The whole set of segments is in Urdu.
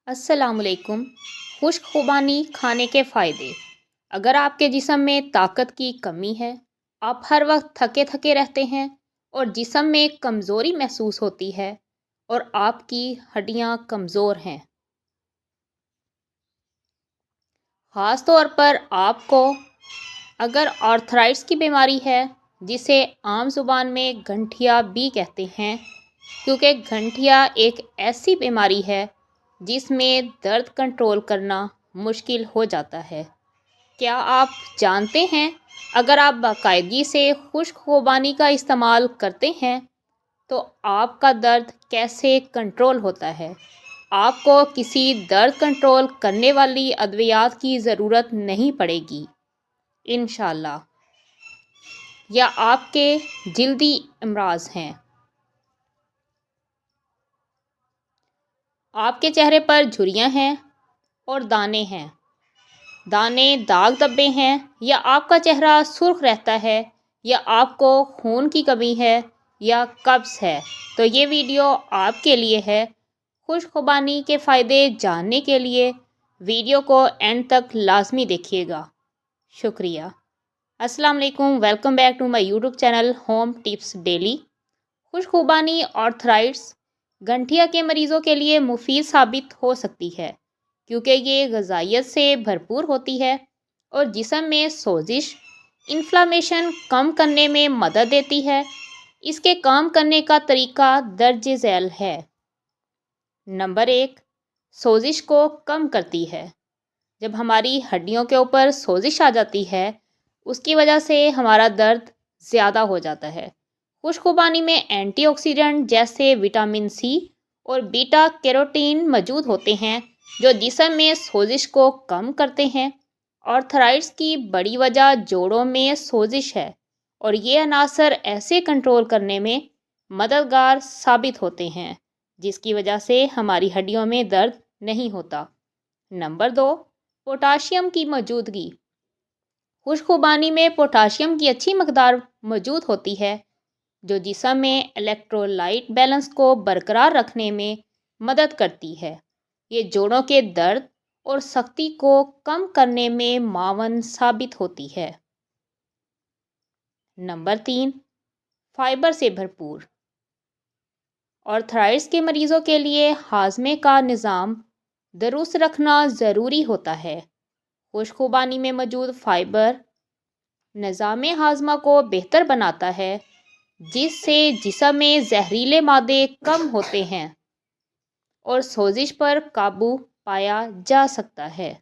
السلام علیکم۔ خشک خوبانی کھانے کے فائدے۔ اگر آپ کے جسم میں طاقت کی کمی ہے، آپ ہر وقت تھکے تھکے رہتے ہیں اور جسم میں کمزوری محسوس ہوتی ہے اور آپ کی ہڈیاں کمزور ہیں، خاص طور پر آپ کو اگر آرتھرائٹس کی بیماری ہے، جسے عام زبان میں گٹھیا بھی کہتے ہیں، کیونکہ گٹھیا ایک ایسی بیماری ہے جس میں درد کنٹرول کرنا مشکل ہو جاتا ہے۔ کیا آپ جانتے ہیں اگر آپ باقاعدگی سے خشک خوبانی کا استعمال کرتے ہیں تو آپ کا درد کیسے کنٹرول ہوتا ہے؟ آپ کو کسی درد کنٹرول کرنے والی ادویات کی ضرورت نہیں پڑے گی انشاءاللہ۔ یا آپ کے جلدی امراض ہیں، آپ کے چہرے پر جھریاں ہیں اور دانے ہیں، دانے داغ دھبے ہیں، یا آپ کا چہرہ سرخ رہتا ہے، یا آپ کو خون کی کمی ہے یا قبض ہے، تو یہ ویڈیو آپ کے لیے ہے۔ خشک خوبانی کے فائدے جاننے کے لیے ویڈیو کو اینڈ تک لازمی دیکھیے گا۔ شکریہ۔ السلام علیکم، welcome back to my YouTube channel home tips daily. خشک خوبانی آرتھرائٹس گٹھیا کے مریضوں کے لیے مفید ثابت ہو سکتی ہے، کیونکہ یہ غذائیت سے بھرپور ہوتی ہے اور جسم میں سوزش انفلاممیشن کم کرنے میں مدد دیتی ہے۔ اس کے کام کرنے کا طریقہ درج ذیل ہے۔ نمبر 1، سوزش کو کم کرتی ہے۔ جب ہماری ہڈیوں کے اوپر سوزش آ جاتی ہے، اس کی وجہ سے ہمارا درد زیادہ ہو جاتا ہے۔ خشک خوبانی میں اینٹی آکسیڈنٹ جیسے وٹامن سی اور بیٹا کیروٹین موجود ہوتے ہیں جو جسم میں سوزش کو کم کرتے ہیں۔ آرتھرائٹس کی بڑی وجہ جوڑوں میں سوزش ہے اور یہ عناصر ایسے کنٹرول کرنے میں مددگار ثابت ہوتے ہیں جس کی وجہ سے ہماری ہڈیوں میں درد نہیں ہوتا۔ نمبر 2، پوٹاشیم کی موجودگی۔ خشک خوبانی میں پوٹاشیم کی اچھی مقدار موجود ہوتی ہے جو جسم میں الیکٹرولائٹ بیلنس کو برقرار رکھنے میں مدد کرتی ہے۔ یہ جوڑوں کے درد اور سختی کو کم کرنے میں معاون ثابت ہوتی ہے۔ نمبر 3، فائبر سے بھرپور۔ آرتھرائٹس کے مریضوں کے لیے ہاضمے کا نظام درست رکھنا ضروری ہوتا ہے۔ خشک خوبانی میں موجود فائبر نظام ہاضمہ کو بہتر بناتا ہے، جس سے جسم میں زہریلے مادے کم ہوتے ہیں اور سوزش پر قابو پایا جا سکتا ہے۔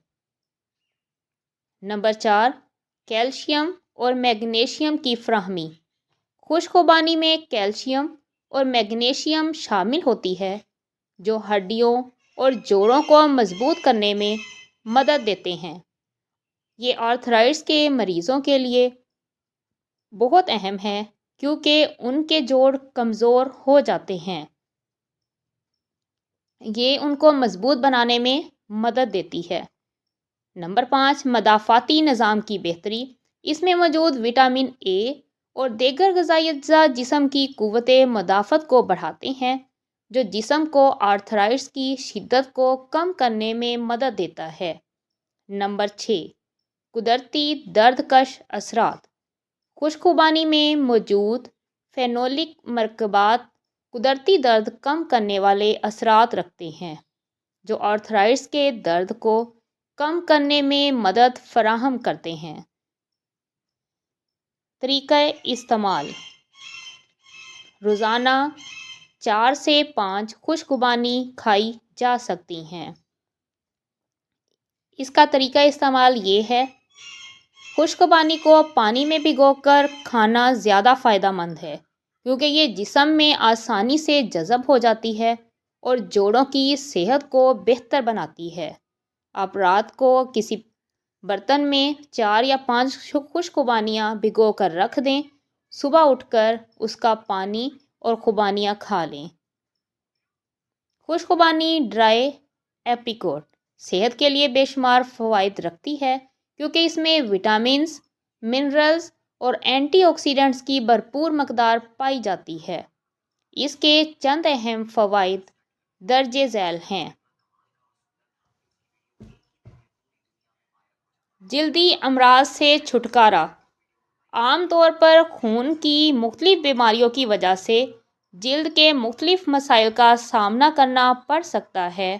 نمبر 4، کیلشیم اور میگنیشیم کی فراہمی۔ خشک خوبانی میں کیلشیم اور میگنیشیم شامل ہوتی ہے جو ہڈیوں اور جوڑوں کو مضبوط کرنے میں مدد دیتے ہیں۔ یہ آرتھرائٹس کے مریضوں کے لیے بہت اہم ہے کیونکہ ان کے جوڑ کمزور ہو جاتے ہیں۔ یہ ان کو مضبوط بنانے میں مدد دیتی ہے۔ نمبر 5، مدافعتی نظام کی بہتری۔ اس میں موجود وٹامن اے اور دیگر غذائی اجزاء جسم کی قوت مدافعت کو بڑھاتے ہیں، جو جسم کو آرتھرائٹس کی شدت کو کم کرنے میں مدد دیتا ہے۔ نمبر 6، قدرتی درد کش اثرات۔ خشک خوبانی میں موجود فینولک مرکبات قدرتی درد کم کرنے والے اثرات رکھتے ہیں جو آرتھرائٹس کے درد کو کم کرنے میں مدد فراہم کرتے ہیں۔ طریقہ استعمال: روزانہ 4 سے 5 خشک خوبانی کھائی جا سکتی ہیں۔ اس کا طریقہ استعمال یہ ہے: خشک خوبانی کو پانی میں بھگو کر کھانا زیادہ فائدہ مند ہے کیونکہ یہ جسم میں آسانی سے جذب ہو جاتی ہے اور جوڑوں کی صحت کو بہتر بناتی ہے۔ آپ رات کو کسی برتن میں 4 یا 5 خشک خوبانیاں بھگو کر رکھ دیں، صبح اٹھ کر اس کا پانی اور خوبانیاں کھا لیں۔ خشک خوبانی ڈرائی ایپریکوٹ صحت کے لیے بے شمار فوائد رکھتی ہے کیونکہ اس میں وٹامنز، منرلز اور اینٹی آکسیڈنٹس کی بھرپور مقدار پائی جاتی ہے۔ اس کے چند اہم فوائد درج ذیل ہیں۔ جلدی امراض سے چھٹکارا۔ عام طور پر خون کی مختلف بیماریوں کی وجہ سے جلد کے مختلف مسائل کا سامنا کرنا پڑ سکتا ہے۔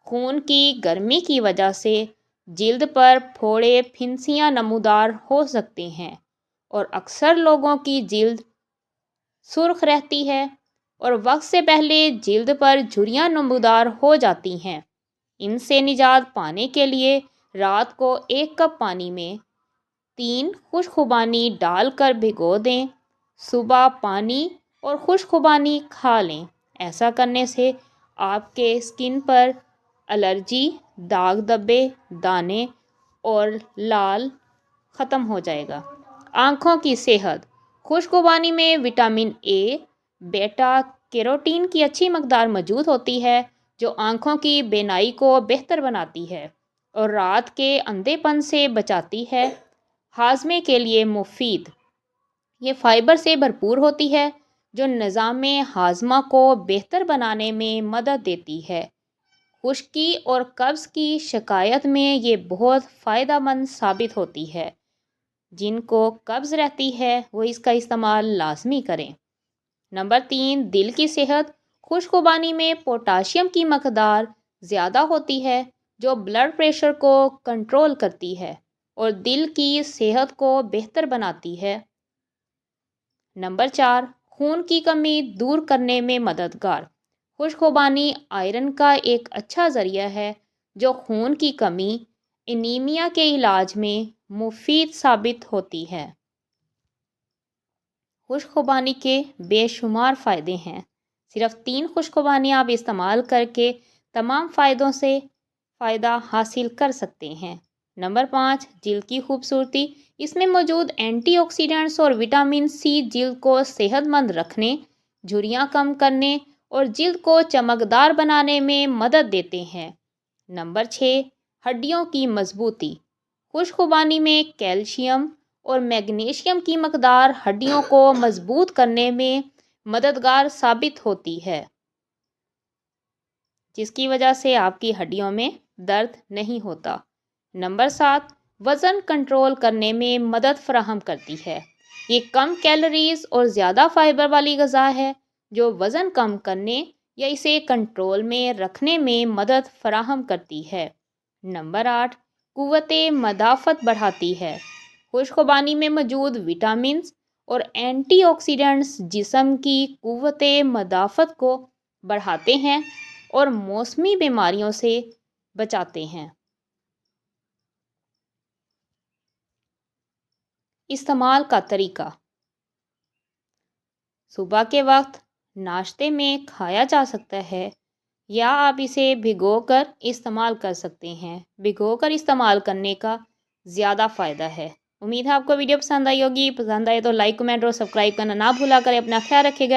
خون کی گرمی کی وجہ سے جلد پر پھوڑے پھنسیاں نمودار ہو سکتے ہیں اور اکثر لوگوں کی جلد سرخ رہتی ہے اور وقت سے پہلے جلد پر جھریاں نمودار ہو جاتی ہیں۔ ان سے نجات پانے کے لیے رات کو 1 کپ پانی میں 3 خشک خوبانی ڈال کر بھگو دیں۔ صبح پانی اور خشک خوبانی کھا لیں۔ ایسا کرنے سے آپ کے اسکن پر الرجی، داغ دھبے، دانے اور لال ختم ہو جائے گا۔ آنکھوں کی صحت۔ خشک خوبانی میں وٹامن اے، بیٹا کیروٹین کی اچھی مقدار موجود ہوتی ہے جو آنکھوں کی بینائی کو بہتر بناتی ہے اور رات کے اندھے پن سے بچاتی ہے۔ ہاضمے کے لیے مفید۔ یہ فائبر سے بھرپور ہوتی ہے جو نظام ہاضمہ کو بہتر بنانے میں مدد دیتی ہے۔ خشکی اور قبض کی شکایت میں یہ بہت فائدہ مند ثابت ہوتی ہے۔ جن کو قبض رہتی ہے وہ اس کا استعمال لازمی کریں۔ نمبر 3، دل کی صحت۔ خشک خوبانی میں پوٹاشیم کی مقدار زیادہ ہوتی ہے جو بلڈ پریشر کو کنٹرول کرتی ہے اور دل کی صحت کو بہتر بناتی ہے۔ نمبر 4، خون کی کمی دور کرنے میں مددگار۔ خشک خوبانی آئرن کا ایک اچھا ذریعہ ہے جو خون کی کمی انیمیا کے علاج میں مفید ثابت ہوتی ہے۔ خشک خوبانی کے بے شمار فائدے ہیں۔ صرف 3 خشک خوبانی آپ استعمال کر کے تمام فائدوں سے فائدہ حاصل کر سکتے ہیں۔ نمبر 5، جلد کی خوبصورتی۔ اس میں موجود اینٹی آکسیڈنٹس اور وٹامن سی جلد کو صحت مند رکھنے، جھریاں کم کرنے اور جلد کو چمکدار بنانے میں مدد دیتے ہیں۔ نمبر 6، ہڈیوں کی مضبوطی۔ خشک خوبانی میں کیلشیم اور میگنیشیم کی مقدار ہڈیوں کو مضبوط کرنے میں مددگار ثابت ہوتی ہے، جس کی وجہ سے آپ کی ہڈیوں میں درد نہیں ہوتا۔ نمبر 7، وزن کنٹرول کرنے میں مدد فراہم کرتی ہے۔ یہ کم کیلوریز اور زیادہ فائبر والی غذا ہے جو وزن کم کرنے یا اسے کنٹرول میں رکھنے میں مدد فراہم کرتی ہے۔ نمبر 8، قوت مدافعت بڑھاتی ہے۔ خشک خوبانی میں موجود وٹامنز اور اینٹی آکسیڈنٹس جسم کی قوت مدافعت کو بڑھاتے ہیں اور موسمی بیماریوں سے بچاتے ہیں۔ استعمال کا طریقہ۔ صبح کے وقت ناشتے میں کھایا جا سکتا ہے یا آپ اسے بھگو کر استعمال کر سکتے ہیں۔ بھگو کر استعمال کرنے کا زیادہ فائدہ ہے۔ امید ہے آپ کو ویڈیو پسند آئی ہوگی۔ پسند آئے تو لائک، کمنٹ اور سبسکرائب کرنا نہ بھولا کریں۔ اپنا خیال رکھے گا۔